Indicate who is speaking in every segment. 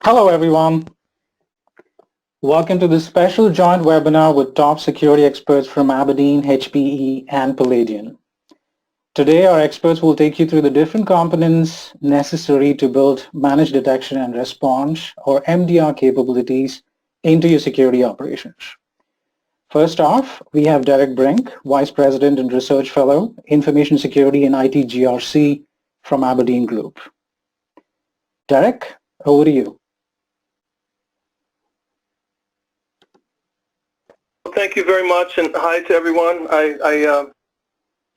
Speaker 1: Hello, everyone. Welcome to this special joint webinar with top security experts from Aberdeen, HPE, and Paladion. Today, our experts will take you through the different components necessary to build managed detection and response, or MDR capabilities, into your security operations. First off, we have Derek Brink, Vice President and Research Fellow, Information Security and IT GRC from Aberdeen Group. Derek, over to you.
Speaker 2: Thank you very much, and hi to everyone. I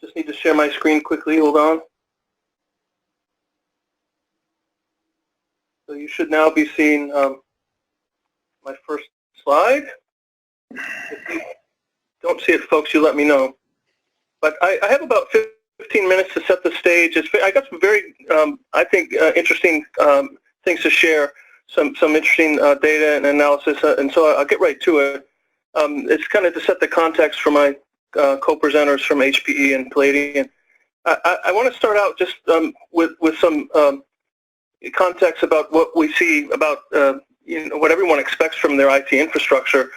Speaker 2: just need to share my screen quickly. Hold on. So you should now be seeing my first slide. If you don't see it, folks, you let me know. But I have about 15 minutes to set the stage. I got some very, I think, interesting things to share, some interesting data and analysis, and so I'll get right to it. It's kind of to set the context for my co-presenters from HPE and Paladion. I want to start out just with some context about what we see about what everyone expects from their IT infrastructure.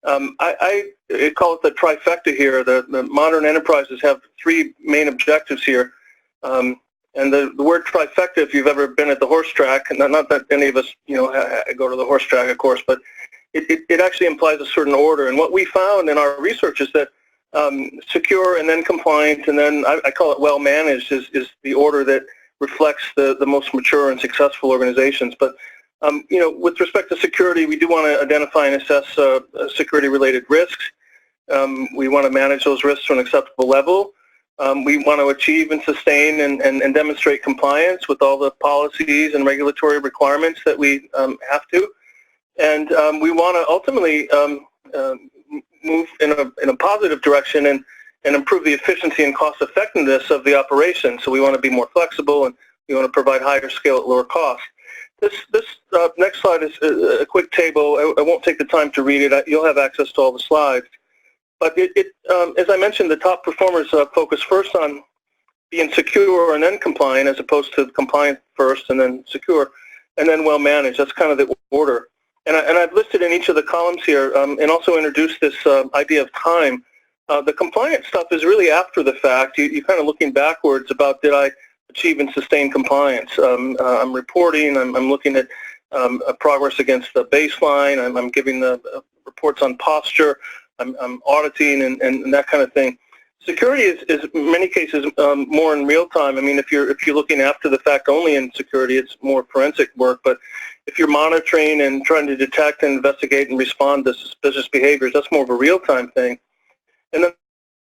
Speaker 2: I call it the trifecta here. The modern enterprises have three main objectives here. And the word trifecta, if you've ever been at the horse track, and not that any of us go to the horse track, of course, but it actually implies a certain order. And what we found in our research is that secure and then compliant and then I call it well managed is the order that reflects the most mature and successful organizations. But with respect to security, we do want to identify and assess security related risks. We want to manage those risks to an acceptable level. We want to achieve and sustain and demonstrate compliance with all the policies and regulatory requirements that we have to. And we want to ultimately move in a positive direction and improve the efficiency and cost effectiveness of the operation. So we want to be more flexible and we want to provide higher scale at lower cost. This next slide is a quick table. I won't take the time to read it. You'll have access to all the slides. But as I mentioned, the top performers focus first on being secure and then compliant, as opposed to compliant first and then secure, and then well managed. That's kind of the order. And I've listed in each of the columns here and also introduced this idea of time. The compliance stuff is really after the fact. You're kind of looking backwards about, did I achieve and sustain compliance? I'm reporting. I'm looking at progress against the baseline. I'm giving the reports on posture. I'm auditing and that kind of thing. Security is in many cases more in real time. I mean, if you're looking after the fact only in security, it's more forensic work. But if you're monitoring and trying to detect and investigate and respond to suspicious behaviors, that's more of a real-time thing. And then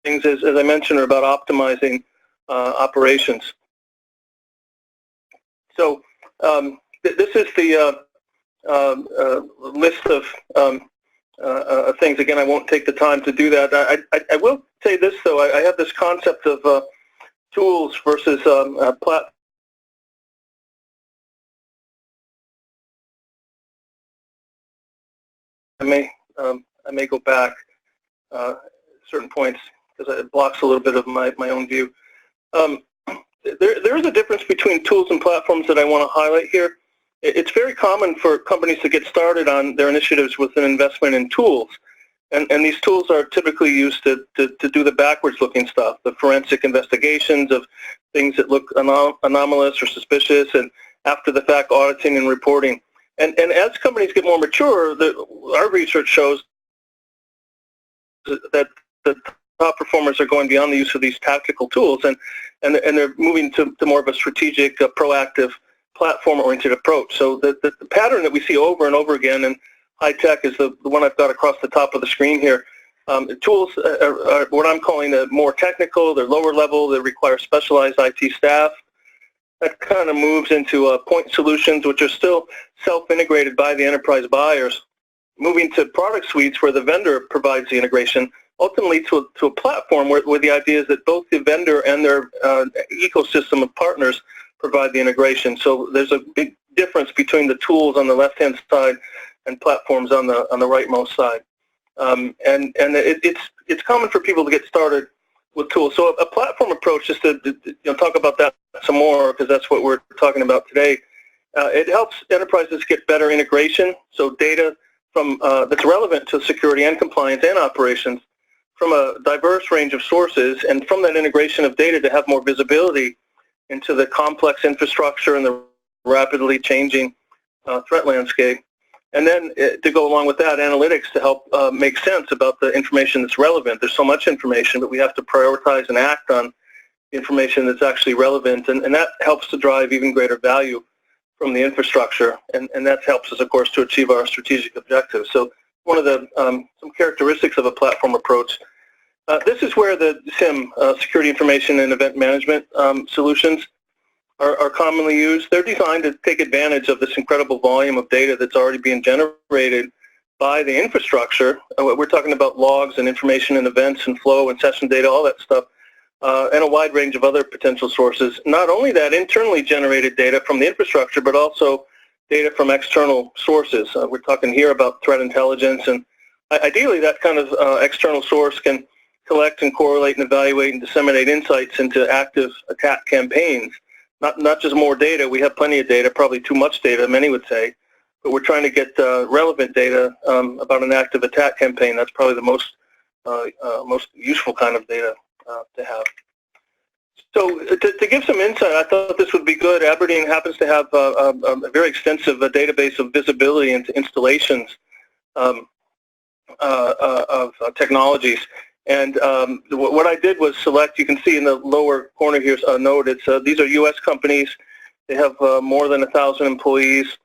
Speaker 2: things, as I mentioned, are about optimizing operations. So this is the list of things. Again, I won't take the time to do that. I will say this, though. I have this concept of tools versus platforms. I may go back certain points because it blocks a little bit of my own view. There is a difference between tools and platforms that I want to highlight here. It's very common for companies to get started on their initiatives with an investment in tools. And these tools are typically used to do the backwards-looking stuff, the forensic investigations of things that look anomalous or suspicious, and after-the-fact auditing and reporting. And as companies get more mature, our research shows that the top performers are going beyond the use of these tactical tools, and they're moving to more of a strategic, proactive, platform-oriented approach. So the pattern that we see over and over again, and high tech is the one I've got across the top of the screen here. Tools are what I'm calling more technical. They're lower level. They require specialized IT staff. That kind of moves into point solutions, which are still self-integrated by the enterprise buyers, moving to product suites where the vendor provides the integration, ultimately to a platform where the idea is that both the vendor and their ecosystem of partners provide the integration. So there's a big difference between the tools on the left-hand side and platforms on the rightmost side. And it's common for people to get started with tools. So a platform approach, just to talk about that some more, because that's what we're talking about today, It helps enterprises get better integration, so data from that's relevant to security and compliance and operations from a diverse range of sources, and from that integration of data to have more visibility into the complex infrastructure and the rapidly changing threat landscape. And then to go along with that, analytics to help make sense about the information that's relevant. There's so much information, but we have to prioritize and act on information that's actually relevant, and that helps to drive even greater value from the infrastructure, and that helps us, of course, to achieve our strategic objectives. So one of the some characteristics of a platform approach. This is where the SIEM, Security Information and Event Management solutions are commonly used. They're designed to take advantage of this incredible volume of data that's already being generated by the infrastructure. We're talking about logs and information and events and flow and session data, all that stuff, and a wide range of other potential sources. Not only that internally generated data from the infrastructure, but also data from external sources. We're talking here about threat intelligence, and ideally that kind of external source can collect and correlate and evaluate and disseminate insights into active attack campaigns. Not just more data. We have plenty of data, probably too much data, many would say, but we're trying to get relevant data about an active attack campaign. That's probably the most useful kind of data to have. So to give some insight, I thought this would be good. Aberdeen happens to have a very extensive database of visibility into installations of technologies. And what I did was select, you can see in the lower corner here a note, these are U.S. companies. They have more than 1,000 employees.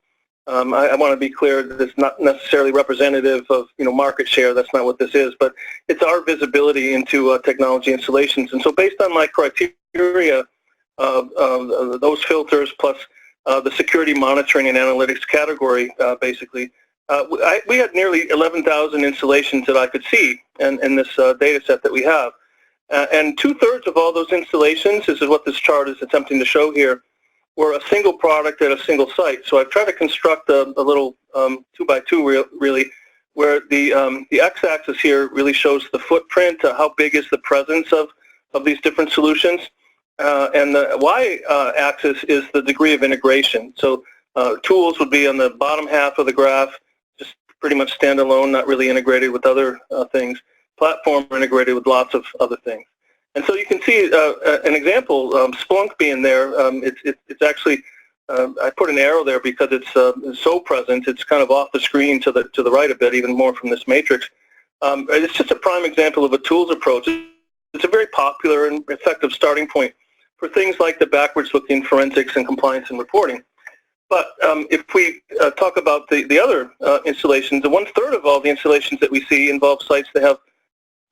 Speaker 2: I want to be clear that it's not necessarily representative of market share. That's not what this is, but it's our visibility into technology installations. And so based on my criteria, those filters plus the security monitoring and analytics category, basically, we had nearly 11,000 installations that I could see in this data set that we have. And 2/3 of all those installations, this is what this chart is attempting to show here, were a single product at a single site. So I've tried to construct a little 2x2 really, where the x-axis here really shows the footprint, how big is the presence of these different solutions, and the y-axis is the degree of integration. So tools would be on the bottom half of the graph, just pretty much standalone, not really integrated with other things. Platform integrated with lots of other things. And so you can see an example, Splunk being there. It's actually, I put an arrow there because it's so present. It's kind of off the screen to the right a bit, even more from this matrix. It's just a prime example of a tools approach. It's a very popular and effective starting point for things like the backwards-looking forensics and compliance and reporting. But if we talk about the other installations, 1/3 of all the installations that we see involve sites that have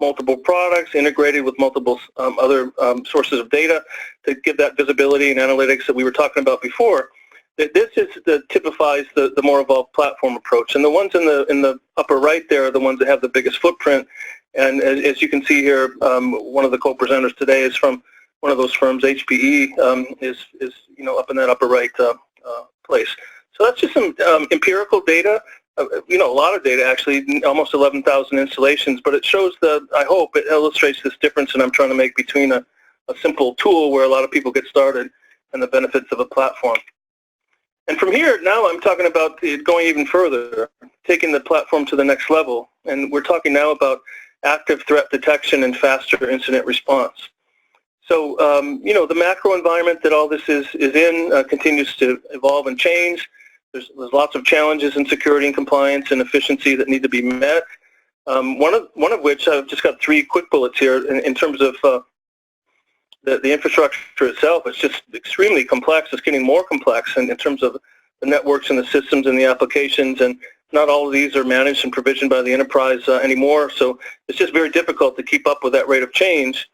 Speaker 2: multiple products integrated with multiple other sources of data to give that visibility and analytics that we were talking about before. This is typifies the more evolved platform approach, and the ones in the upper right there are the ones that have the biggest footprint. And as you can see here, one of the co-presenters today is from one of those firms. HPE is up in that upper right place. So that's just some empirical data. A lot of data actually, almost 11,000 installations, but it shows I hope it illustrates this difference that I'm trying to make between a simple tool where a lot of people get started and the benefits of a platform. And from here, now I'm talking about going even further, taking the platform to the next level. And we're talking now about active threat detection and faster incident response. So, the macro environment that all this is in continues to evolve and change. There's lots of challenges in security and compliance and efficiency that need to be met. One of which, I've just got 3 quick bullets here in terms of the infrastructure itself. It's just extremely complex. It's getting more complex in terms of the networks and the systems and the applications, and not all of these are managed and provisioned by the enterprise anymore. So it's just very difficult to keep up with that rate of change.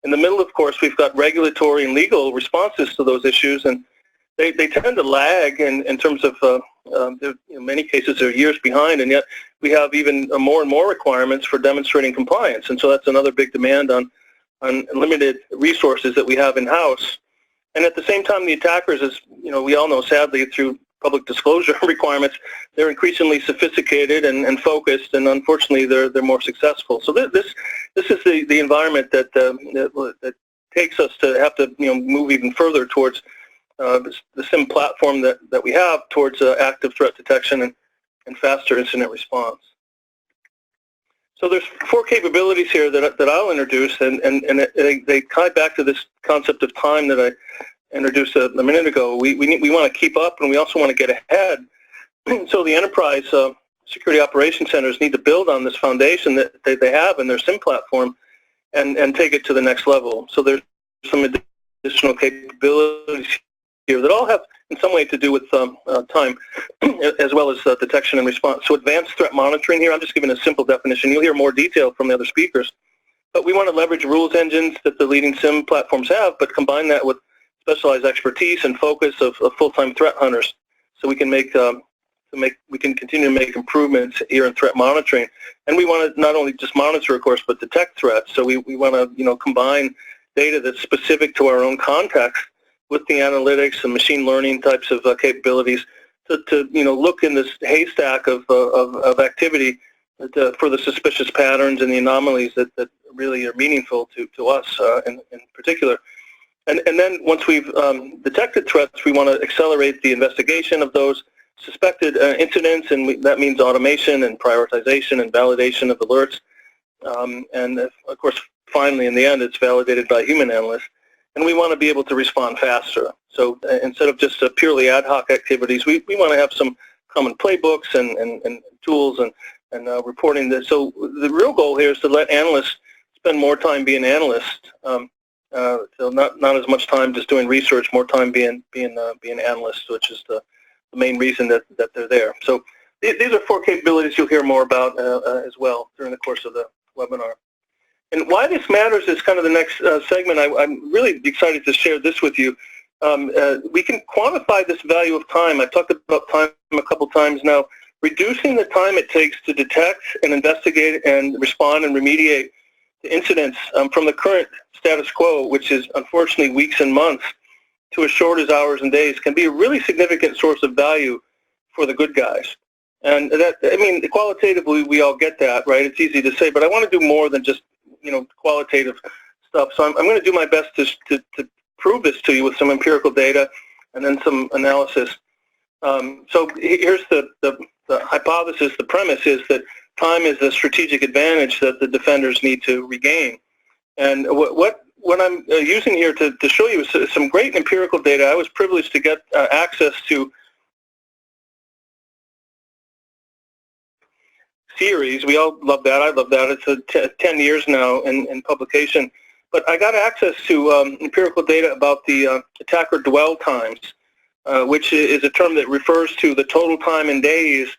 Speaker 2: In the middle, of course, we've got regulatory and legal responses to those issues, and they tend to lag in terms of, in many cases, they're years behind, and yet we have even more and more requirements for demonstrating compliance. And so that's another big demand on limited resources that we have in-house. And at the same time, the attackers, as we all know, sadly, through public disclosure requirements, they're increasingly sophisticated and focused, and unfortunately, they're more successful. So this is the environment that takes us to have to move even further towards the SIEM platform that we have towards active threat detection and faster incident response. So there's 4 capabilities here that I'll introduce, and they tie back to this concept of time that I introduced a minute ago. We want to keep up, and we also want to get ahead. So the enterprise security operations centers need to build on this foundation that they have in their SIEM platform and take it to the next level. So there's some additional capabilities here that all have in some way to do with time as well as detection and response. So advanced threat monitoring here, I'm just giving a simple definition. You'll hear more detail from the other speakers. But we want to leverage rules engines that the leading SIEM platforms have, but combine that with specialized expertise and focus of full-time threat hunters, so we can we can continue to make improvements here in threat monitoring. And we want to not only just monitor, of course, but detect threats. So we want to combine data that's specific to our own context with the analytics and machine learning types of capabilities to look in this haystack of activity for the suspicious patterns and the anomalies that really are meaningful to us in particular. And then once we've detected threats, we want to accelerate the investigation of those suspected incidents, and that means automation and prioritization and validation of alerts. And of course, finally, in the end, it's validated by human analysts. And we want to be able to respond faster. So instead of just purely ad hoc activities, we want to have some common playbooks and tools and reporting this. So the real goal here is to let analysts spend more time being analysts. So not as much time just doing research, more time being analysts, which is the main reason that they're there. So these are 4 capabilities you'll hear more about as well during the course of the webinar. And why this matters is kind of the next segment. I'm really excited to share this with you. We can quantify this value of time. I've talked about time a couple times now. Reducing the time it takes to detect and investigate and respond and remediate to incidents from the current status quo, which is unfortunately weeks and months, to as short as hours and days, can be a really significant source of value for the good guys. And that, I mean, qualitatively, we all get that, right? It's easy to say, but I want to do more than just qualitative stuff. So I'm going to do my best to prove this to you with some empirical data and then some analysis. So here's the hypothesis. The premise is that time is the strategic advantage that the defenders need to regain. And what I'm using here to show you is some great empirical data. I was privileged to get access to series. We all love that. I love that. It's 10 years now in publication. But I got access to empirical data about the attacker dwell times, which is a term that refers to the total time in days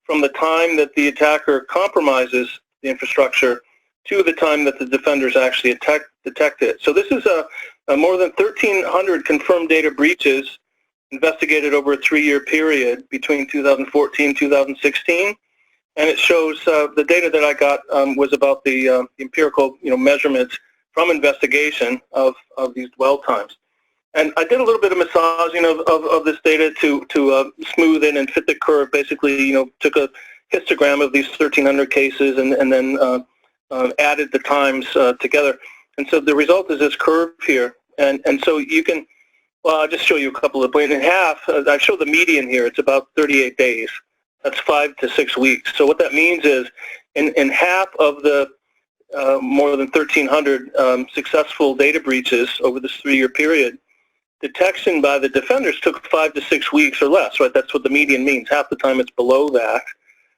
Speaker 2: from the time that the attacker compromises the infrastructure to the time that the defenders actually detect it. So this is a more than 1,300 confirmed data breaches investigated over a 3-year period between 2014 and 2016. And it shows the data that I got was about the empirical measurements from investigation of these dwell times. And I did a little bit of massaging of this data to smooth it and fit the curve. Basically, took a histogram of these 1,300 cases and then added the times together. And so the result is this curve here. And so you can, well, I'll just show you a couple of points. In half, I show the median here. It's about 38 days. That's 5 to 6 weeks. So what that means is in half of the more than 1,300 successful data breaches over this 3-year period, detection by the defenders took 5 to 6 weeks or less, right? That's what the median means. Half the time it's below that.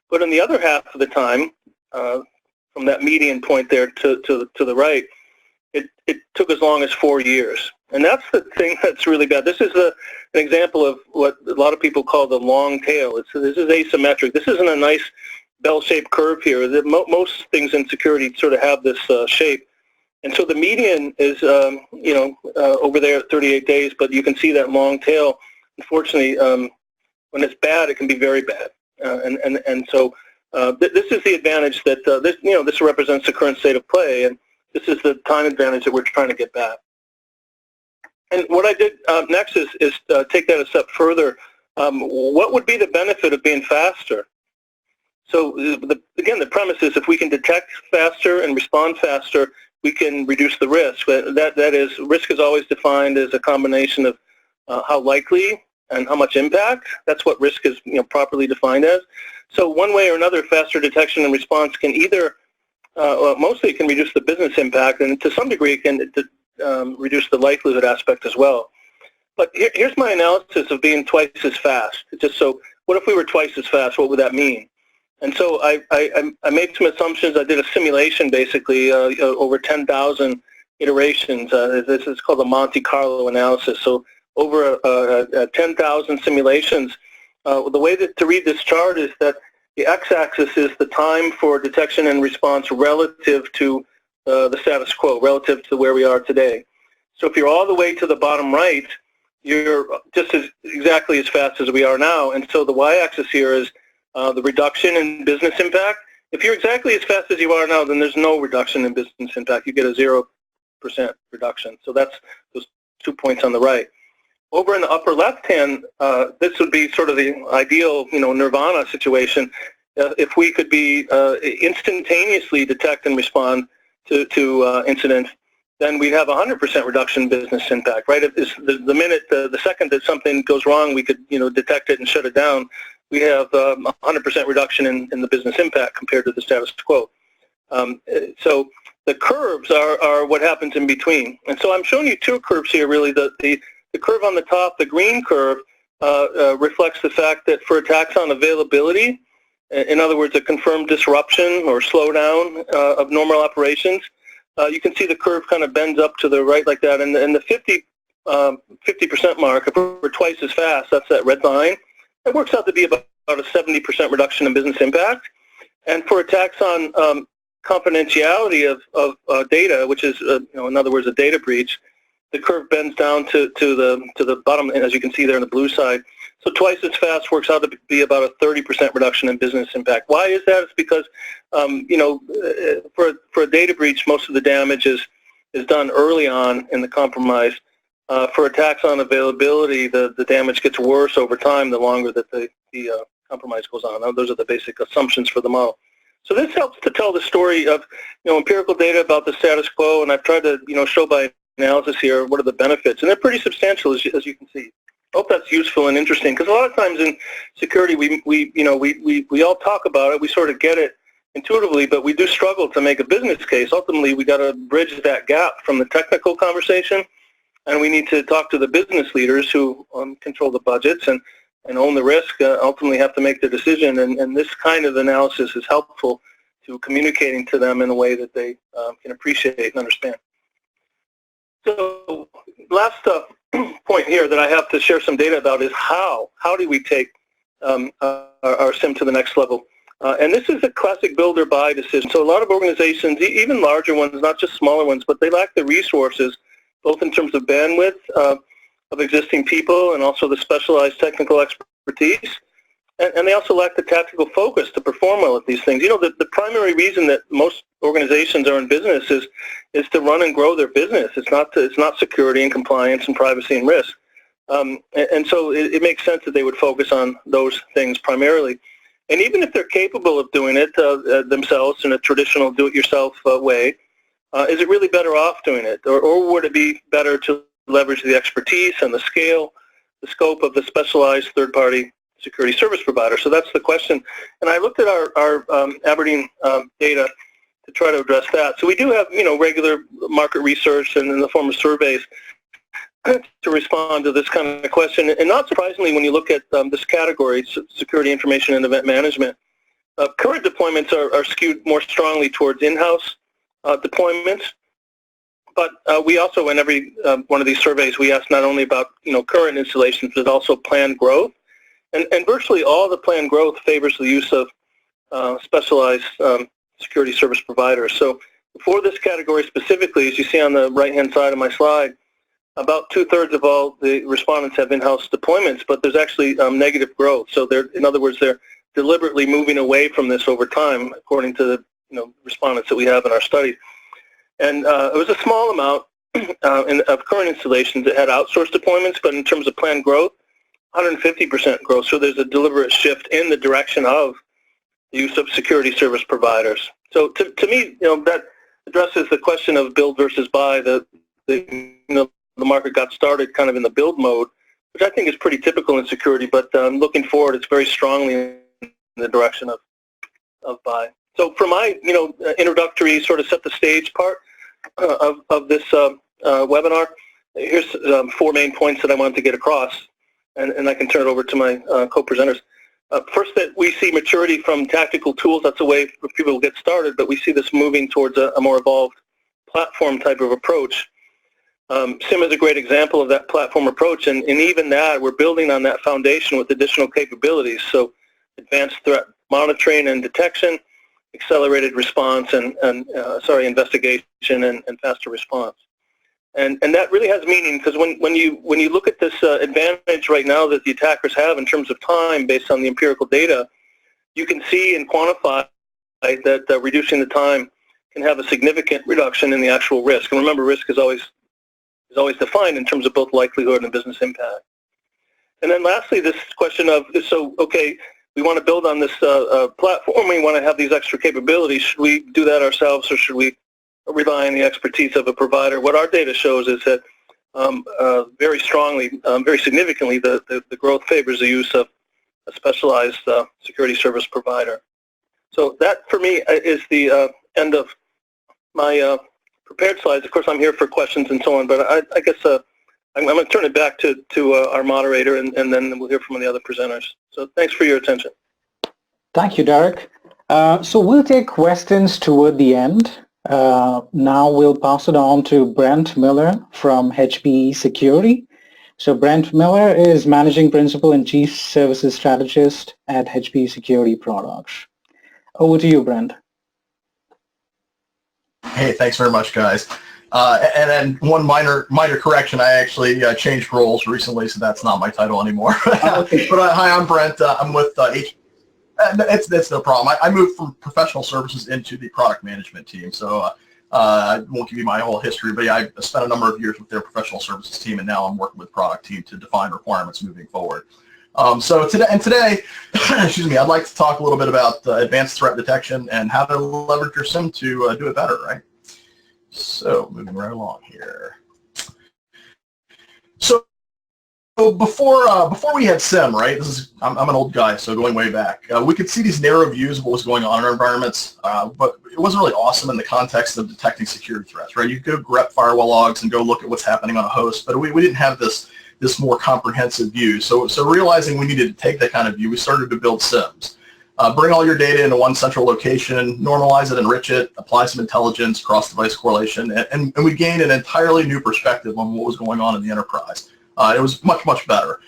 Speaker 2: But in the other half of the time, from that median point there to the right, it took as long as 4 years. And that's the thing that's really bad. This is an example of what a lot of people call the long tail. This is asymmetric. This isn't a nice bell-shaped curve here. Most things in security sort of have this shape. And so the median is, over there at 38 days, but you can see that long tail. Unfortunately, when it's bad, it can be very bad. And so this is the advantage that this represents the current state of play, and this is the time advantage that we're trying to get back. And what I did next is take that a step further. What would be the benefit of being faster? So again, the premise is if we can detect faster and respond faster, we can reduce the risk. That is, risk is always defined as a combination of how likely and how much impact. That's what risk is properly defined as. So one way or another, faster detection and response can either, well, mostly it can reduce the business impact, and to some degree it can reduce the likelihood aspect as well. But here's my analysis of being twice as fast. Just so, what if we were twice as fast? What would that mean? And so I made some assumptions. I did a simulation basically over 10,000 iterations. This is called the Monte Carlo analysis. So over 10,000 simulations. The way to read this chart is that the x-axis is the time for detection and response relative to the status quo, relative to where we are today. So if you're all the way to the bottom right, you're just exactly as fast as we are now. And so the y-axis here is the reduction in business impact. If you're exactly as fast as you are now, then there's no reduction in business impact. You get a 0% reduction. So that's those 2 points on the right. Over in the upper left-hand, this would be sort of the ideal, nirvana situation. If we could be instantaneously detect and respond to incidents, then we'd have 100% reduction in business impact, right? If the second that something goes wrong, we could, detect it and shut it down. We have 100% reduction in the business impact compared to the status quo. So the curves are what happens in between. And so I'm showing you two curves here, really. The curve on the top, the green curve, reflects the fact that for attacks on availability, in other words, a confirmed disruption or slowdown of normal operations, you can see the curve kind of bends up to the right like that. And the 50% mark, if we're twice as fast, that's that red line. It works out to be about a 70% reduction in business impact. And for attacks on confidentiality of data, which is, in other words, a data breach, the curve bends down to the bottom, and as you can see there on the blue side. So twice as fast works out to be about a 30% reduction in business impact. Why is that? It's because, for a data breach, most of the damage is done early on in the compromise. For attacks on availability, the damage gets worse over time the longer that the compromise goes on. Those are the basic assumptions for the model. So this helps to tell the story of empirical data about the status quo, and I've tried to show by analysis here what are the benefits, and they're pretty substantial as you can see. I hope that's useful and interesting, because a lot of times in security we all talk about it, we sort of get it intuitively, but we do struggle to make a business case. Ultimately, we got to bridge that gap from the technical conversation, and we need to talk to the business leaders who control the budgets and own the risk, ultimately have to make the decision, and this kind of analysis is helpful to communicating to them in a way that they can appreciate and understand. So last point here that I have to share some data about is how do we take our SIEM to the next level. And this is a classic build or buy decision. So a lot of organizations, even larger ones, not just smaller ones, but they lack the resources, both in terms of bandwidth of existing people and also the specialized technical expertise. And they also lack the tactical focus to perform well at these things. The primary reason that most organizations are in business is to run and grow their business. It's not security and compliance and privacy and risk. And so it makes sense that they would focus on those things primarily. And even if they're capable of doing it themselves in a traditional do-it-yourself way, is it really better off doing it? Or would it be better to leverage the expertise and the scale, the scope of the specialized third-party security service provider? So that's the question. And I looked at our Aberdeen data to try to address that. So we do have, regular market research and in the form of surveys to respond to this kind of question. And not surprisingly, when you look at this category, security information and event management, current deployments are skewed more strongly towards in-house deployments. But we also, in every one of these surveys, we ask not only about current installations, but also planned growth. And virtually all the planned growth favors the use of specialized security service providers. So for this category specifically, as you see on the right-hand side of my slide, about 2/3 of all the respondents have in-house deployments, but there's actually negative growth. So in other words, they're deliberately moving away from this over time, according to the respondents that we have in our study. And it was a small amount of current installations that had outsourced deployments, but in terms of planned growth, 150% growth. So there's a deliberate shift in the direction of the use of security service providers. So to me, that addresses the question of build versus buy. The market got started kind of in the build mode which I think is pretty typical in security, but looking forward, it's very strongly in the direction of buy. So for my, introductory sort of set the stage part of this webinar, here's 4 main points that I wanted to get across, and I can turn it over to my co-presenters. First, that we see maturity from tactical tools. That's a way for people to get started, but we see this moving towards a more evolved platform type of approach. SIEM is a great example of that platform approach, and even that, we're building on that foundation with additional capabilities. So advanced threat monitoring and detection, accelerated response, and investigation and faster response. And that really has meaning, because when you look at this advantage right now that the attackers have in terms of time based on the empirical data, you can see and quantify that reducing the time can have a significant reduction in the actual risk. And remember, risk is always defined in terms of both likelihood and business impact. And then lastly, this question of, okay, we want to build on this platform, we want to have these extra capabilities. Should we do that ourselves, or should we rely on the expertise of a provider? What our data shows is that very strongly, very significantly, the growth favors the use of a specialized security service provider. So that, for me, is the end of my prepared slides. Of course, I'm here for questions and so on, but I guess I'm going to turn it back to our moderator, and then we'll hear from the other presenters. So thanks for your attention.
Speaker 1: Thank you, Derek. So we'll take questions toward the end. Now we'll pass it on to Brent Miller from HPE Security. So Brent Miller is Managing Principal and Chief Services Strategist at HPE Security Products. Over to you, Brent.
Speaker 3: Hey, thanks very much, guys. And then one minor correction, I actually changed roles recently, so that's not my title anymore.
Speaker 1: Okay.
Speaker 3: But hi, I'm Brent. I'm with that's no problem. I moved from professional services into the product management team, so I won't give you my whole history, but yeah, I spent a number of years with their professional services team, and now I'm working with product team to define requirements moving forward. So today, excuse me, I'd like to talk a little bit about advanced threat detection and how to leverage your SIEM to do it better, right? So moving right along here. So before we had SIEM, right? I'm an old guy, so going way back, we could see these narrow views of what was going on in our environments, but it wasn't really awesome in the context of detecting security threats, right? You could grep firewall logs and go look at what's happening on a host, but we didn't have this more comprehensive view. So realizing we needed to take that kind of view, we started to build SIEMs. Bring all your data into one central location, normalize it, enrich it, apply some intelligence, cross-device correlation, and we gained an entirely new perspective on what was going on in the enterprise. It was much, much better.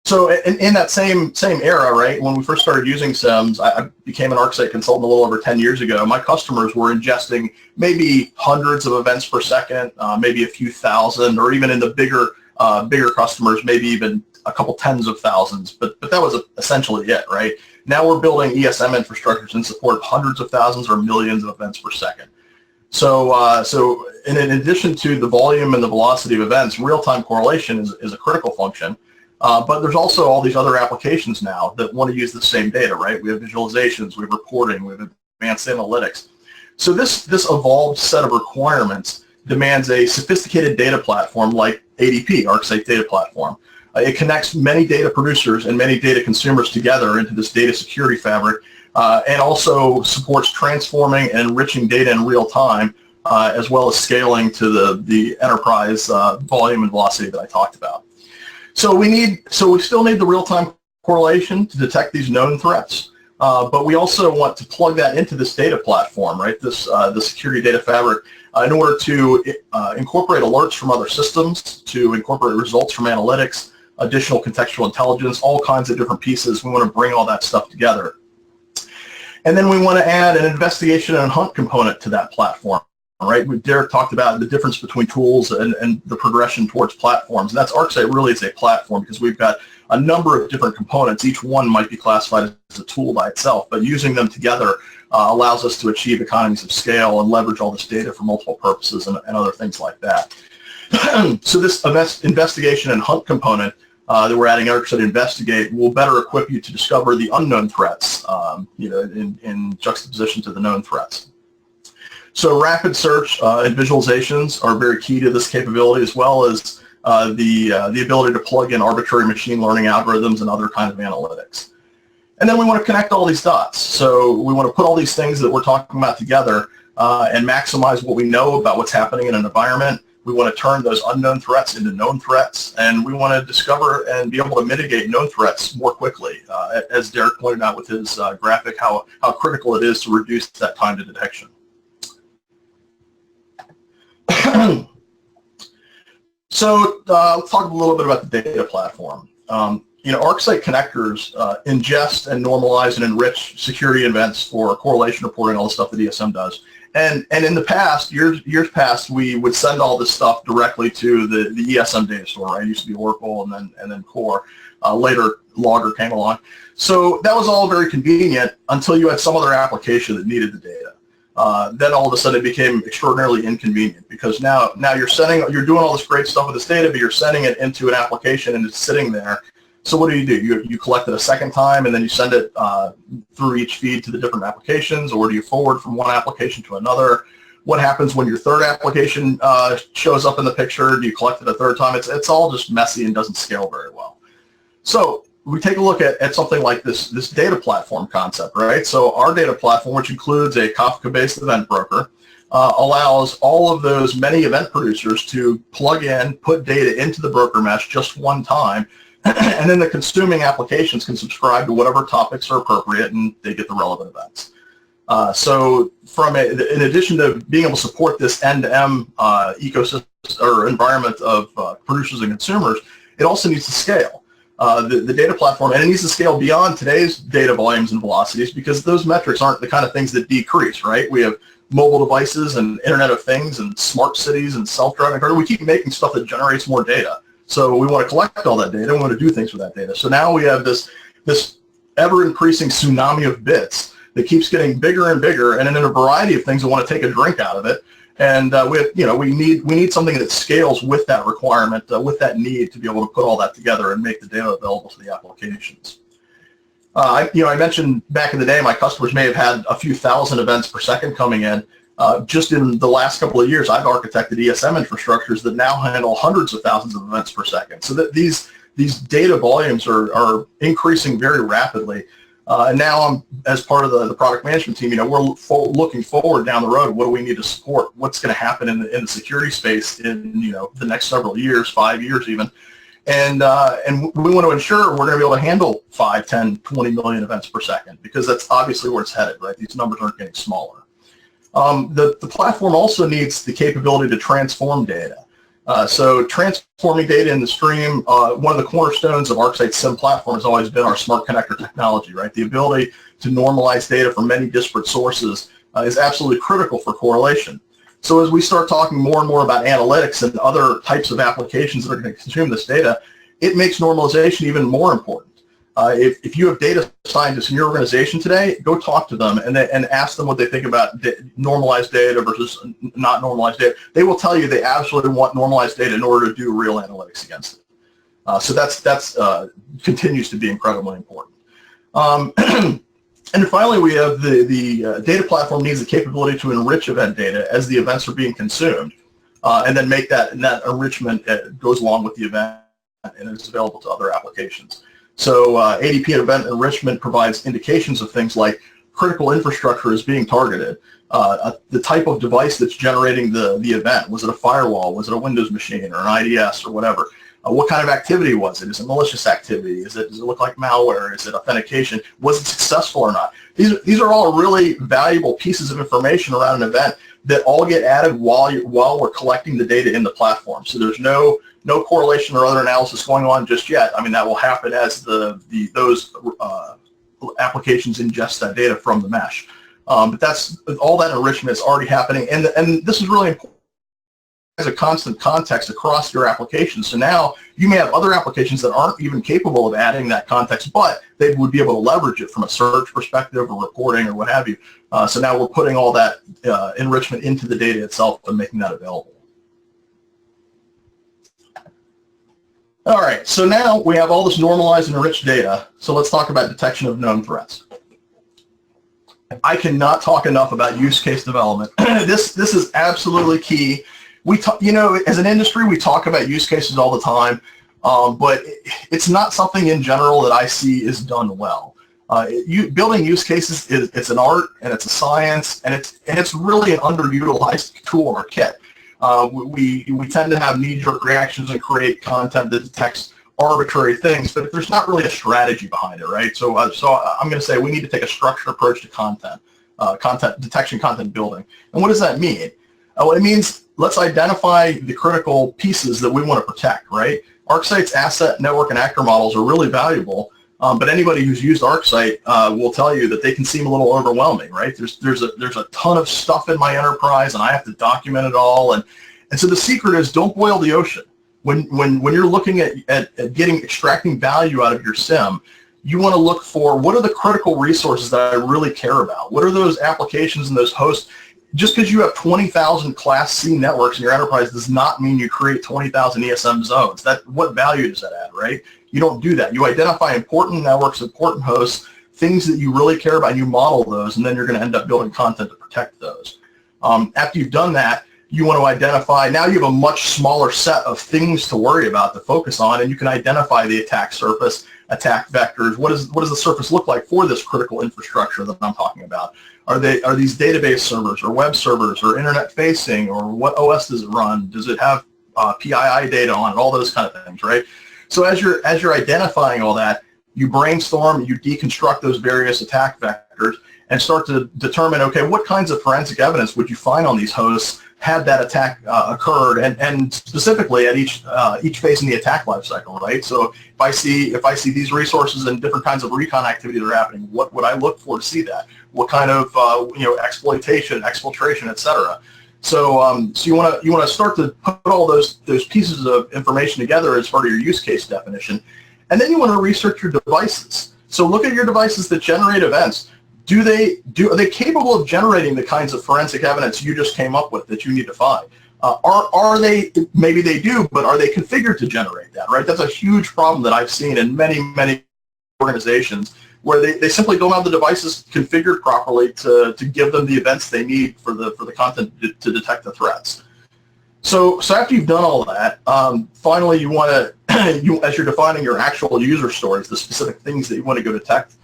Speaker 3: So in that same era, right, when we first started using SIEMs, I became an ArcSight consultant a little over 10 years ago. My customers were ingesting maybe hundreds of events per second, maybe a few thousand, or even in the bigger customers, maybe even a couple tens of thousands. But that was essentially it, right? Now we're building ESM infrastructures in support of hundreds of thousands or millions of events per second. So in addition to the volume and the velocity of events, real-time correlation is a critical function. But there's also all these other applications now that want to use the same data, right? We have visualizations, we have reporting, we have advanced analytics. So this evolved set of requirements demands a sophisticated data platform like ADP, ArcSight Data Platform. It connects many data producers and many data consumers together into this data security fabric, and also supports transforming and enriching data in real time, as well as scaling to the enterprise volume and velocity that I talked about. So we still need the real-time correlation to detect these known threats, but we also want to plug that into this data platform, right? The security data fabric, in order to incorporate alerts from other systems, to incorporate results from analytics, additional contextual intelligence, all kinds of different pieces. We want to bring all that stuff together. And then we want to add an investigation and hunt component to that platform. All right, Derek talked about the difference between tools and the progression towards platforms. And that's ArcSight really is a platform because we've got a number of different components. Each one might be classified as a tool by itself, but using them together allows us to achieve economies of scale and leverage all this data for multiple purposes and other things like that. So this investigation and hunt component that we're adding ArcSight Investigate will better equip you to discover the unknown threats, in juxtaposition to the known threats. So rapid search and visualizations are very key to this capability, as well as the ability to plug in arbitrary machine learning algorithms and other kinds of analytics. And then we want to connect all these dots. So we want to put all these things that we're talking about together and maximize what we know about what's happening in an environment. We want to turn those unknown threats into known threats, and we want to discover and be able to mitigate known threats more quickly, as Derek pointed out with his graphic, how critical it is to reduce that time to detection. So let's talk a little bit about the data platform. ArcSight connectors ingest and normalize and enrich security events for correlation reporting, all the stuff that ESM does. And in the past, years past, we would send all this stuff directly to the ESM data store, right? It used to be Oracle and then Core. Later, Logger came along. So that was all very convenient until you had some other application that needed the data. Then all of a sudden it became extraordinarily inconvenient, because now you're doing all this great stuff with this data, but you're sending it into an application and it's sitting there. So what do? You collect it a second time and then you send it through each feed to the different applications, or do you forward from one application to another? What happens when your third application shows up in the picture? Do you collect it a third time? It's all just messy and doesn't scale very well. So we take a look at something like this data platform concept, right? So our data platform, which includes a Kafka-based event broker, allows all of those many event producers to plug in, put data into the broker mesh just one time, and then the consuming applications can subscribe to whatever topics are appropriate, and they get the relevant events. So in addition to being able to support this end-to-end ecosystem or environment of producers and consumers, it also needs to scale. The data platform, and it needs to scale beyond today's data volumes and velocities, because those metrics aren't the kind of things that decrease, right? We have mobile devices and Internet of Things and smart cities and self-driving cars. We keep making stuff that generates more data. So we want to collect all that data. We want to do things with that data. So now we have this ever-increasing tsunami of bits that keeps getting bigger and bigger, and in a variety of things that want to take a drink out of it. And we need something that scales with that requirement, with that need to be able to put all that together and make the data available to the applications. I mentioned back in the day, my customers may have had a few thousand events per second coming in. Just in the last couple of years, I've architected ESM infrastructures that now handle hundreds of thousands of events per second. So that these data volumes are increasing very rapidly. And now as part of the product management team, we're looking forward down the road. What do we need to support? What's going to happen in the security space in the next several years, 5 years even, and we want to ensure we're going to be able to handle 5, 10, 20 million events per second, because that's obviously where it's headed, right? These numbers aren't getting smaller. The platform also needs the capability to transform data. So transforming data in the stream, one of the cornerstones of ArcSight's SIEM platform has always been our smart connector technology, right? The ability to normalize data from many disparate sources is absolutely critical for correlation. So as we start talking more and more about analytics and other types of applications that are going to consume this data, it makes normalization even more important. If you have data scientists in your organization today, go talk to them and ask them what they think about normalized data versus not normalized data. They will tell you they absolutely want normalized data in order to do real analytics against it. So that's continues to be incredibly important. And finally, we have the data platform needs the capability to enrich event data as the events are being consumed, and then make that enrichment goes along with the event and is available to other applications. So ADP event enrichment provides indications of things like critical infrastructure is being targeted, the type of device that's generating the event. Was it a firewall? Was it a Windows machine or an IDS or whatever? What kind of activity was it? Is it malicious activity? Does it look like malware? Is it authentication? Was it successful or not? These are all really valuable pieces of information around an event that all get added while we're collecting the data in the platform. So there's no correlation or other analysis going on just yet. I mean, that will happen as those applications ingest that data from the mesh. But all that enrichment is already happening, and this is really important as a constant context across your application. So now you may have other applications that aren't even capable of adding that context, but they would be able to leverage it from a search perspective or reporting or what have you. So now we're putting all that enrichment into the data itself and making that available. All right, so now we have all this normalized and enriched data. So let's talk about detection of known threats. I cannot talk enough about use case development. This is absolutely key you know, as an industry, we talk about use cases all the time, but it's not something in general that I see is done well. Building use cases it's an art and it's a science, and it's really an underutilized tool or kit. We tend to have knee-jerk reactions and create content that detects arbitrary things, but there's not really a strategy behind it, right? So I'm going to say we need to take a structured approach to content detection, content building. And what does that mean? Well, it means let's identify the critical pieces that we want to protect, right? ArcSight's asset, network, and actor models are really valuable, but anybody who's used ArcSight will tell you that they can seem a little overwhelming, right? There's a ton of stuff in my enterprise, and I have to document it all, and so the secret is don't boil the ocean. When you're looking at extracting value out of your SIEM, you want to look for what are the critical resources that I really care about. What are those applications and those hosts? Just because you have 20,000 Class C networks in your enterprise does not mean you create 20,000 ESM zones. What value does that add, right? You don't do that. You identify important networks, important hosts, things that you really care about, and you model those, and then you're going to end up building content to protect those. After you've done that, you want to identify, now you have a much smaller set of things to worry about, to focus on, and you can identify the attack surface, attack vectors. What does the surface look like for this critical infrastructure that I'm talking about? Are these database servers or web servers or internet facing, or what OS does it run? Does it have PII data on it? All those kind of things, right? So as you're identifying all that, you brainstorm, you deconstruct those various attack vectors, and start to determine, okay, what kinds of forensic evidence would you find on these hosts had that attack occurred, and specifically at each phase in the attack lifecycle, right? So if I see these resources and different kinds of recon activity that are happening, what would I look for to see that? What kind of exploitation, exfiltration, etc. So you want to start to put all those pieces of information together as part of your use case definition, and then you want to research your devices. So look at your devices that generate events. Are they capable of generating the kinds of forensic evidence you just came up with that you need to find? Are they, maybe they do, but are they configured to generate that, right? That's a huge problem that I've seen in many organizations, where they simply don't have the devices configured properly to give them the events they need for the content to detect the threats. So after you've done all that, finally you want to, as you're defining your actual user stories, the specific things that you want to go detect,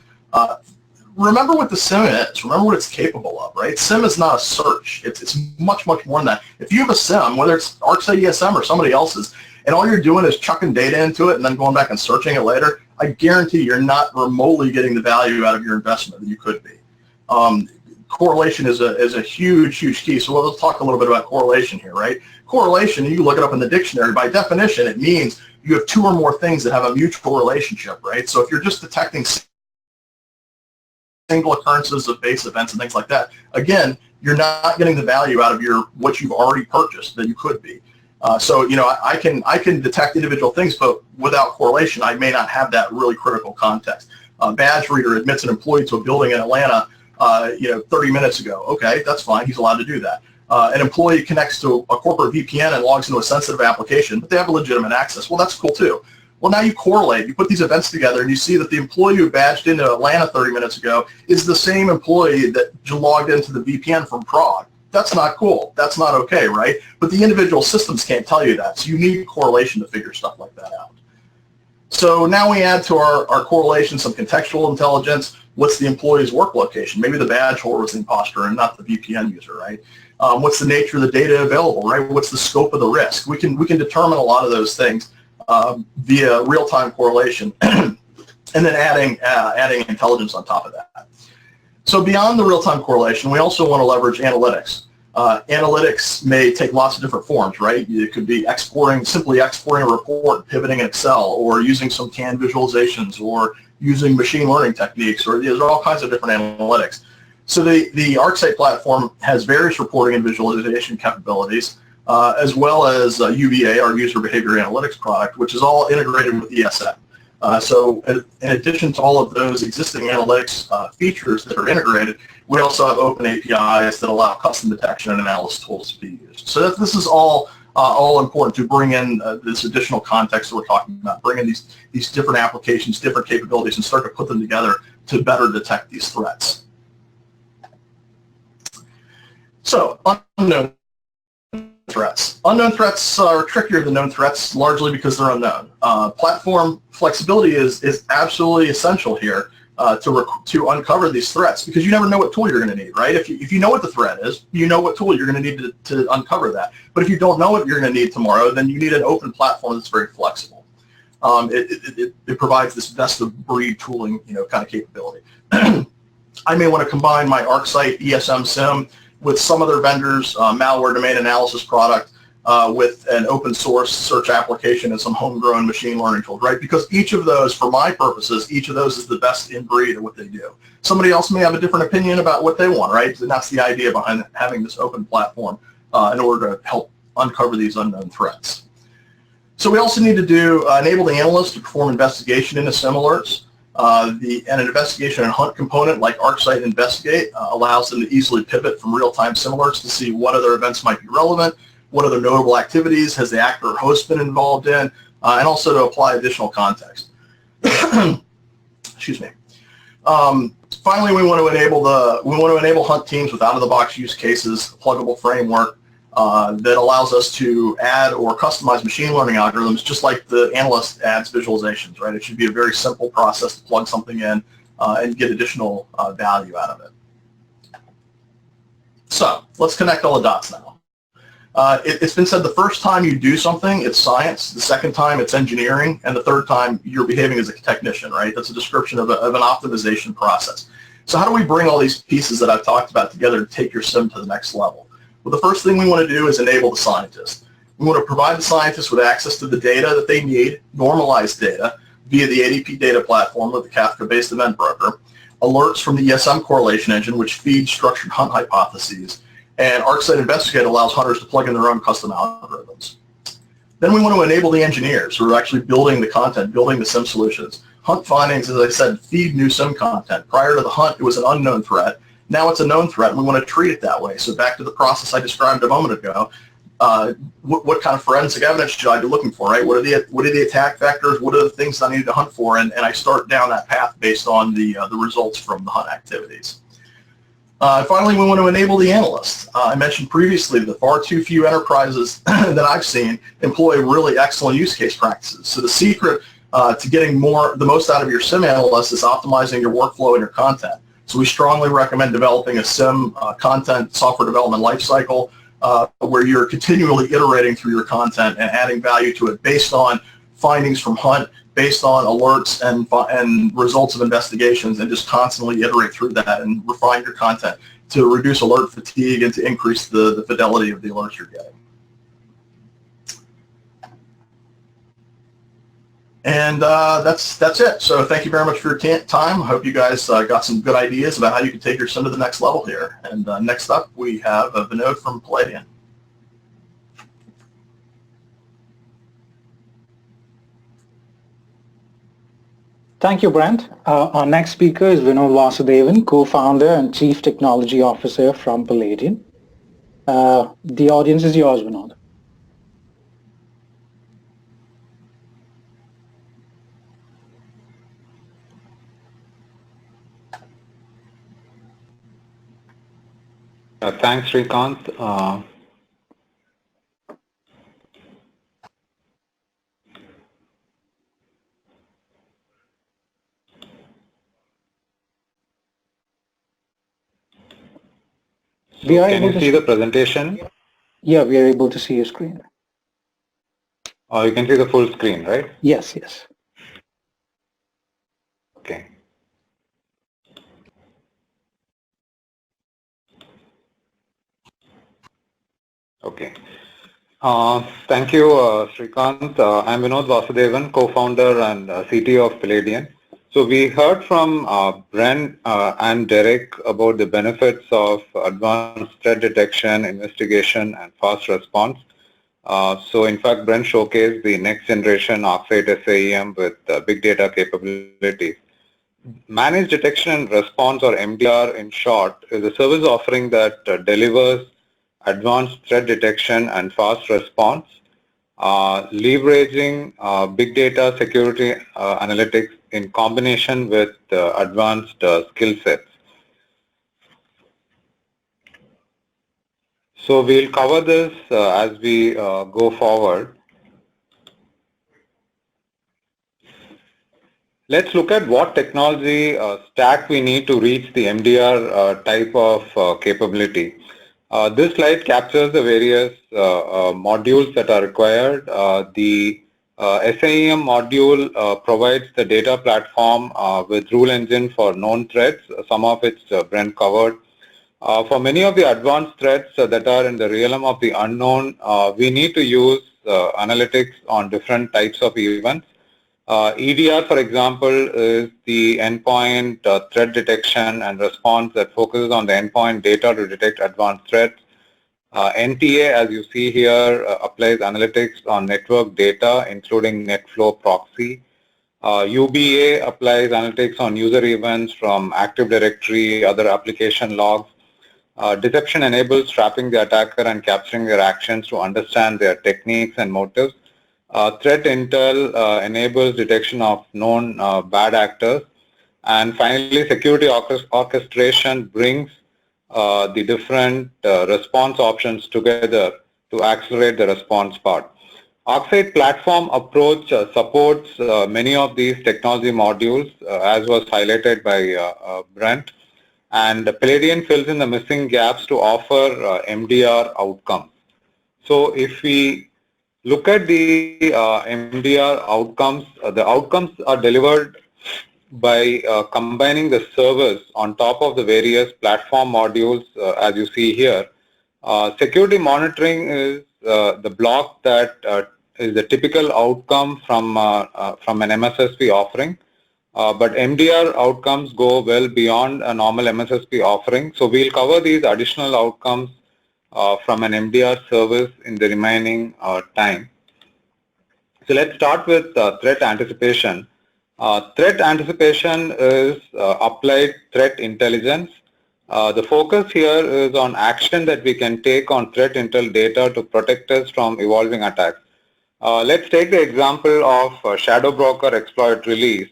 Speaker 3: remember what the SIEM is. Remember what it's capable of, right? SIEM is not a search. It's much more than that. If you have a SIEM, whether it's ArcSight ESM or somebody else's, and all you're doing is chucking data into it and then going back and searching it later, I guarantee you're not remotely getting the value out of your investment that you could be. Correlation is a huge key. So let's talk a little bit about correlation here, right? Correlation, you look it up in the dictionary. By definition, it means you have two or more things that have a mutual relationship, right? So if you're just detecting single occurrences of base events and things like that, again, you're not getting the value out of what you've already purchased that you could be. So I can detect individual things, but without correlation, I may not have that really critical context. Badge reader admits an employee to a building in Atlanta, 30 minutes ago. Okay, that's fine. He's allowed to do that. An employee connects to a corporate VPN and logs into a sensitive application, but they have legitimate access. Well, that's cool too. Well, now you correlate. You put these events together, and you see that the employee who badged into Atlanta 30 minutes ago is the same employee that logged into the VPN from Prague. That's not cool. That's not okay, right? But the individual systems can't tell you that, so you need correlation to figure stuff like that out. So now we add to our correlation some contextual intelligence. What's the employee's work location? Maybe the badge holder was the imposter and not the VPN user, right? What's the nature of the data available, right? What's the scope of the risk? We can determine a lot of those things via real-time correlation, and then adding intelligence on top of that. So beyond the real-time correlation, we also want to leverage analytics. Analytics may take lots of different forms, right? It could be simply exporting a report, pivoting in Excel, or using some canned visualizations, or using machine learning techniques, or there's all kinds of different analytics. So the ArcSight platform has various reporting and visualization capabilities, as well as UBA, our user behavior analytics product, which is all integrated with ESM. So in addition to all of those existing analytics features that are integrated, we also have open APIs that allow custom detection and analysis tools to be used. So this is all important to bring in this additional context that we're talking about, bring in these different applications, different capabilities, and start to put them together to better detect these threats. So unknown threats. Unknown threats are trickier than known threats, largely because they're unknown. Platform flexibility is absolutely essential here to uncover these threats, because you never know what tool you're going to need, right? If you know what the threat is, you know what tool you're going to need to uncover that. But if you don't know what you're going to need tomorrow, then you need an open platform that's very flexible. It provides this best-of-breed tooling, kind of capability. I may want to combine my ArcSight ESM SIEM with some other vendors' malware domain analysis product with an open source search application and some homegrown machine learning tools, right? Because each of those, for my purposes, each of those is the best in breed at what they do. Somebody else may have a different opinion about what they want, right? And that's the idea behind having this open platform in order to help uncover these unknown threats. So we also need to enable the analyst to perform investigation into SIEM alerts. And an investigation and hunt component like ArcSight Investigate allows them to easily pivot from real-time SIEM alerts to see what other events might be relevant, what other notable activities has the actor or host been involved in, and also to apply additional context. Excuse me. Finally, we want to enable hunt teams with out-of-the-box use cases, a pluggable framework that allows us to add or customize machine learning algorithms just like the analyst adds visualizations, right? It should be a very simple process to plug something in and get additional value out of it. So let's connect all the dots now. It's been said the first time you do something, it's science. The second time, it's engineering. And the third time, you're behaving as a technician, right? That's a description of an optimization process. So how do we bring all these pieces that I've talked about together to take your SIEM to the next level? Well, the first thing we want to do is enable the scientist. We want to provide the scientists with access to the data that they need, normalized data, via the ADP data platform with the Kafka-based event broker, alerts from the ESM correlation engine, which feeds structured hunt hypotheses, and ArcSight Investigate allows hunters to plug in their own custom algorithms. Then we want to enable the engineers who are actually building the content, building the SIEM solutions. Hunt findings, as I said, feed new SIEM content. Prior to the hunt, it was an unknown threat. Now it's a known threat, and we want to treat it that way. So back to the process I described a moment ago, what kind of forensic evidence should I be looking for, right? What are the attack vectors? What are the things I need to hunt for? And I start down that path based on the results from the hunt activities. Finally, we want to enable the analyst. I mentioned previously that far too few enterprises that I've seen employ really excellent use case practices. So the secret to getting the most out of your SIEM analyst is optimizing your workflow and your content. So we strongly recommend developing a SIEM content software development lifecycle where you're continually iterating through your content and adding value to it based on findings from hunt, based on alerts and results of investigations, and just constantly iterate through that and refine your content to reduce alert fatigue and to increase the fidelity of the alerts you're getting. And that's it. So thank you very much for your time. I hope you guys got some good ideas about how you can take your SIEM to the next level here. And next up, we have Vinod from Paladion.
Speaker 1: Thank you, Brent. Our next speaker is Vinod Vasudevan, co-founder and chief technology officer from Paladion. The audience is yours, Vinod.
Speaker 4: Thanks, Srikanth. Can you see the presentation?
Speaker 1: Yeah, we are able to see your screen.
Speaker 4: Oh, you can see the full screen, right?
Speaker 1: Yes, yes.
Speaker 4: Okay. Okay. Thank you, Srikanth. I'm Vinod Vasudevan, co-founder and CTO of Paladion. So we heard from Brent and Derek about the benefits of advanced threat detection, investigation, and fast response. So in fact, Brent showcased the next generation ArcSight SIEM with big data capabilities. Managed Detection and Response, or MDR in short, is a service offering that delivers advanced threat detection and fast response, leveraging big data security analytics in combination with advanced skill sets. So we'll cover this as we go forward. Let's look at what technology stack we need to reach the MDR type of capability. This slide captures the various modules that are required. The SIEM module provides the data platform with rule engine for known threats, some of which Brent covered. For many of the advanced threats that are in the realm of the unknown, we need to use analytics on different types of events. EDR, for example, is the endpoint threat detection and response that focuses on the endpoint data to detect advanced threats. NTA, as you see here, applies analytics on network data, including NetFlow proxy. UBA applies analytics on user events from Active Directory, other application logs. Deception enables trapping the attacker and capturing their actions to understand their techniques and motives. Threat intel enables detection of known bad actors. And finally, security orchestration brings the different response options together to accelerate the response part. ArcSight platform approach supports many of these technology modules, as was highlighted by Brent. And Paladion fills in the missing gaps to offer MDR outcomes. So if we look at the MDR outcomes, the outcomes are delivered by combining the servers on top of the various platform modules, as you see here. Security monitoring is the block that is the typical outcome from an MSSP offering. But MDR outcomes go well beyond a normal MSSP offering. So we'll cover these additional outcomes from an MDR service in the remaining time. So let's start with threat anticipation. Threat anticipation is applied threat intelligence. The focus here is on action that we can take on threat intel data to protect us from evolving attacks. Let's take the example of Shadow Broker exploit release.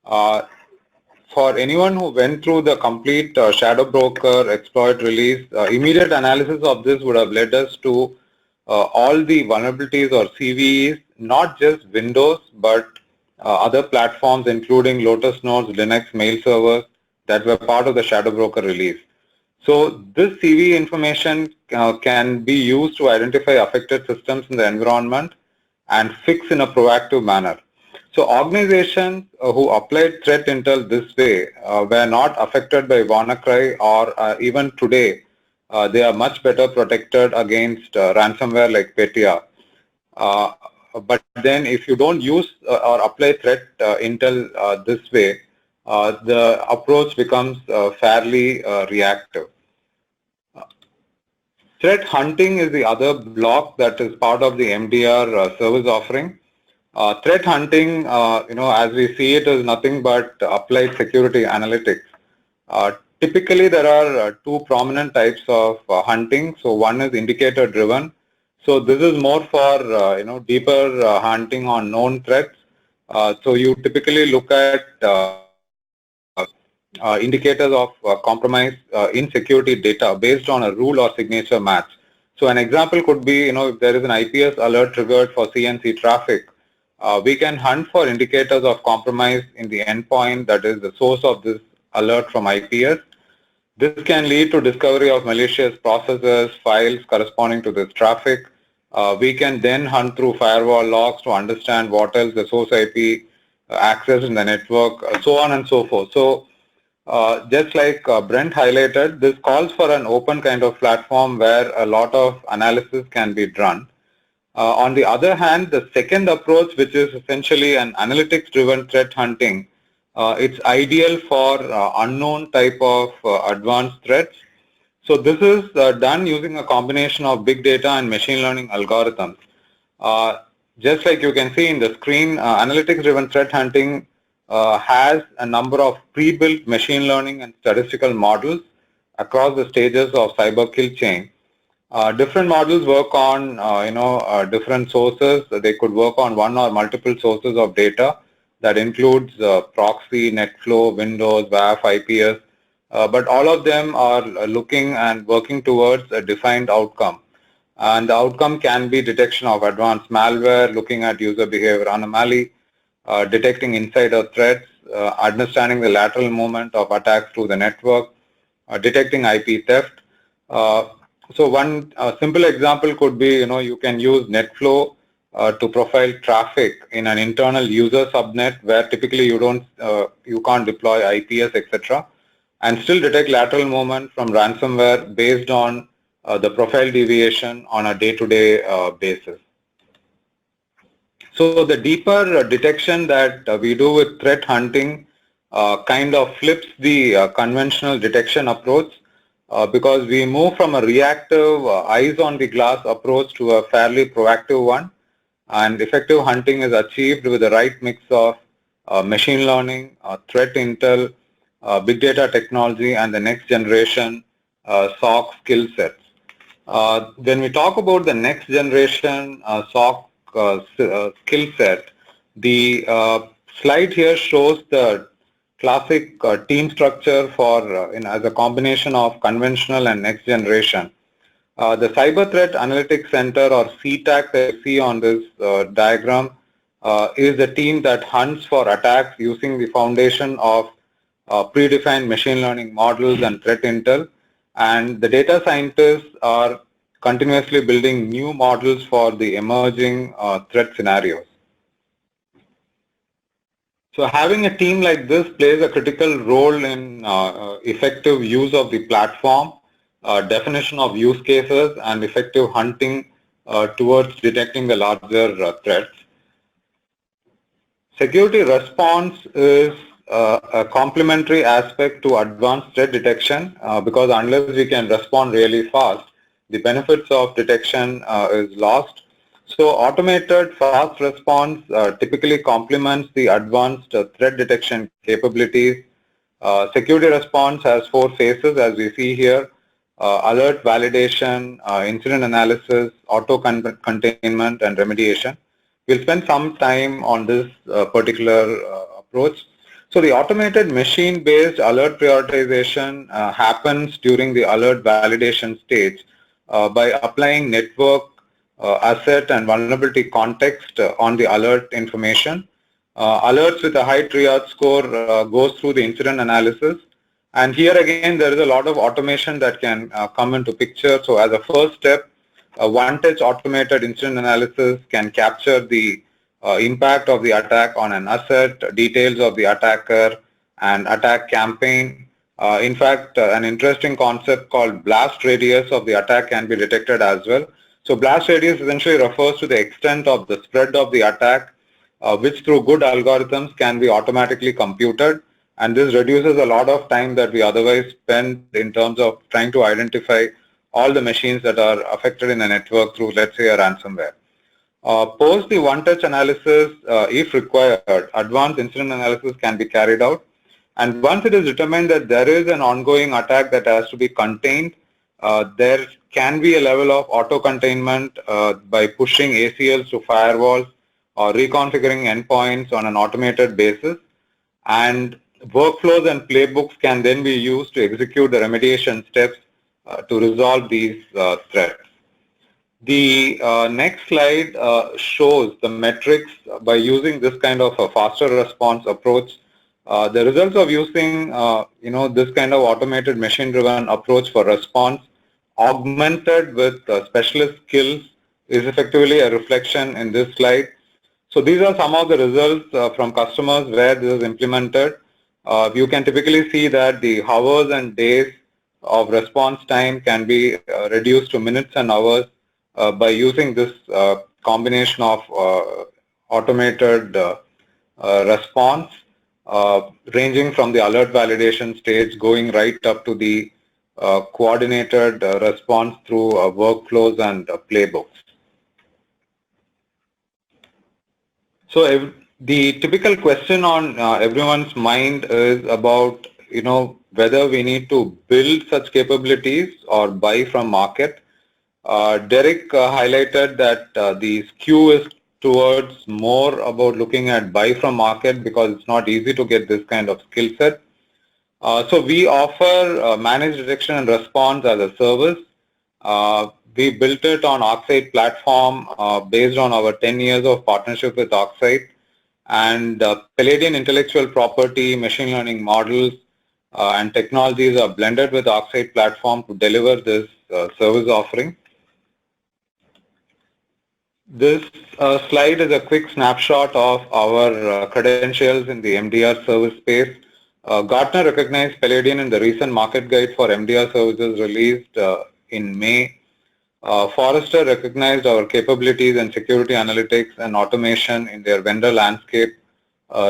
Speaker 4: For anyone who went through the complete Shadow Broker exploit release, immediate analysis of this would have led us to all the vulnerabilities or CVEs, not just Windows, but other platforms including Lotus Notes, Linux, mail servers that were part of the Shadow Broker release. So this CVE information can be used to identify affected systems in the environment and fix in a proactive manner. So organizations who applied threat intel this way were not affected by WannaCry, or even today, they are much better protected against ransomware like Petya. But then if you don't use or apply threat intel this way, the approach becomes fairly reactive. Threat hunting is the other block that is part of the MDR service offering. Threat hunting, as we see it, is nothing but applied security analytics. Typically, there are two prominent types of hunting. So one is indicator driven. So this is more for deeper hunting on known threats. So you typically look at indicators of compromise in security data based on a rule or signature match. So an example could be, if there is an IPS alert triggered for CNC traffic, we can hunt for indicators of compromise in the endpoint that is the source of this alert from IPS. This can lead to discovery of malicious processes, files corresponding to this traffic. We can then hunt through firewall logs to understand what else the source IP accessed in the network, so on and so forth. So just like Brent highlighted, this calls for an open kind of platform where a lot of analysis can be done. On the other hand, the second approach, which is essentially an analytics-driven threat hunting, it's ideal for unknown type of advanced threats. So this is done using a combination of big data and machine learning algorithms. Just like you can see in the screen, analytics-driven threat hunting has a number of pre-built machine learning and statistical models across the stages of cyber kill chain. Different models work on different sources. They could work on one or multiple sources of data that includes proxy, NetFlow, Windows, WAF, IPS. but all of them are looking and working towards a defined outcome. And the outcome can be detection of advanced malware, looking at user behavior anomaly, detecting insider threats, understanding the lateral movement of attacks through the network, detecting IP theft. So one simple example could be, you can use NetFlow to profile traffic in an internal user subnet where typically you can't deploy IPS, etc., and still detect lateral movement from ransomware based on the profile deviation on a day-to-day basis. So the deeper detection that we do with threat hunting kind of flips the conventional detection approach because we move from a reactive eyes on the glass approach to a fairly proactive one, and effective hunting is achieved with the right mix of machine learning, threat intel, big data technology, and the next generation SOC skill sets. When we talk about the next generation SOC skill set, the slide here shows the classic team structure for as a combination of conventional and next generation. The Cyber Threat Analytics Center, or CTAC, that you see on this diagram is the team that hunts for attacks using the foundation of predefined machine learning models and threat intel, and the data scientists are continuously building new models for the emerging threat scenarios. So having a team like this plays a critical role in effective use of the platform, definition of use cases, and effective hunting towards detecting the larger threats. Security response is a complementary aspect to advanced threat detection because unless we can respond really fast, the benefits of detection is lost. So automated fast response typically complements the advanced threat detection capabilities. Security response has 4 phases, as we see here: alert validation, incident analysis, auto containment, and remediation. We'll spend some time on this particular approach. So the automated machine-based alert prioritization happens during the alert validation stage by applying network, asset, and vulnerability context on the alert information. Alerts with a high triage score goes through the incident analysis. And here again, there is a lot of automation that can come into picture. So as a first step, a one-touch automated incident analysis can capture the impact of the attack on an asset, details of the attacker, and attack campaign. In fact, an interesting concept called blast radius of the attack can be detected as well. So blast radius essentially refers to the extent of the spread of the attack, which through good algorithms can be automatically computed. And this reduces a lot of time that we otherwise spend in terms of trying to identify all the machines that are affected in a network through, let's say, a ransomware. Post the one-touch analysis, if required, advanced incident analysis can be carried out. And once it is determined that there is an ongoing attack that has to be contained, there can be a level of auto-containment by pushing ACLs to firewalls or reconfiguring endpoints on an automated basis. And workflows and playbooks can then be used to execute the remediation steps to resolve these threats. The next slide shows the metrics by using this kind of a faster response approach. The results of using this kind of automated machine-driven approach for response augmented with specialist skills is effectively a reflection in this slide. So these are some of the results from customers where this is implemented. You can typically see that the hours and days of response time can be reduced to minutes and hours by using this combination of automated response, ranging from the alert validation stage, going right up to the coordinated response through workflows and playbooks. So the typical question on everyone's mind is about, whether we need to build such capabilities or buy from market. Derek highlighted that the skew is towards more about looking at buy from market because it's not easy to get this kind of skill set. So we offer managed detection and response as a service. We built it on ArcSight platform based on our 10 years of partnership with ArcSight, and Paladion intellectual property, machine learning models, and technologies are blended with ArcSight platform to deliver this service offering. This slide is a quick snapshot of our credentials in the MDR service space. Gartner recognized Paladion in the recent market guide for MDR services released in May. Forrester recognized our capabilities in security analytics and automation in their vendor landscape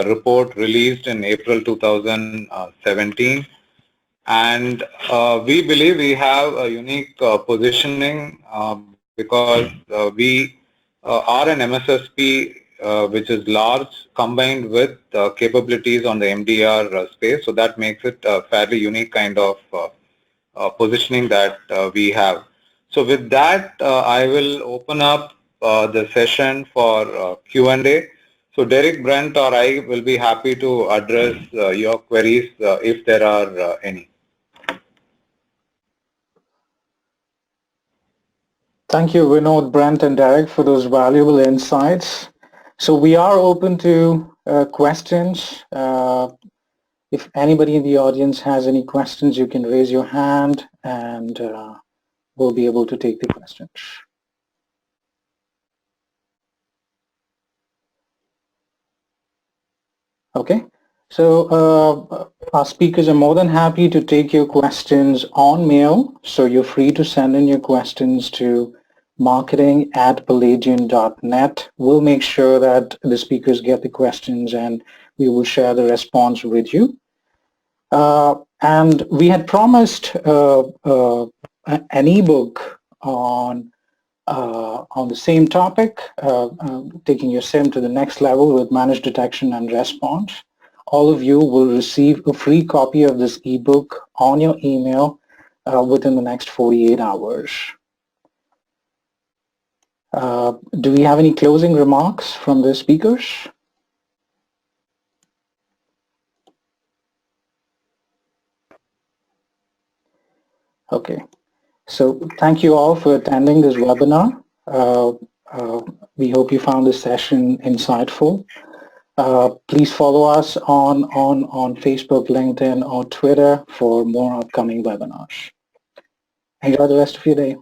Speaker 4: report released in April 2017. And we believe we have a unique positioning because we are an MSSP which is large combined with capabilities on the MDR space. So that makes it a fairly unique kind of positioning that we have. So with that, I will open up the session for Q&A. So Derek, Brent, or I will be happy to address your queries if there are any.
Speaker 1: Thank you, Vinod, Brent, and Derek, for those valuable insights. So we are open to questions. If anybody in the audience has any questions, you can raise your hand and we'll be able to take the questions. Okay, so our speakers are more than happy to take your questions on mail. So you're free to send in your questions to marketing@palladion.net. We'll make sure that the speakers get the questions and we will share the response with you. And we had promised an ebook on the same topic, taking your SIEM to the next level with managed detection and response. All of you will receive a free copy of this ebook on your email within the next 48 hours. Do we have any closing remarks from the speakers? Okay, so thank you all for attending this webinar. We hope you found this session insightful. Please follow us on Facebook, LinkedIn, or Twitter for more upcoming webinars. Enjoy the rest of your day.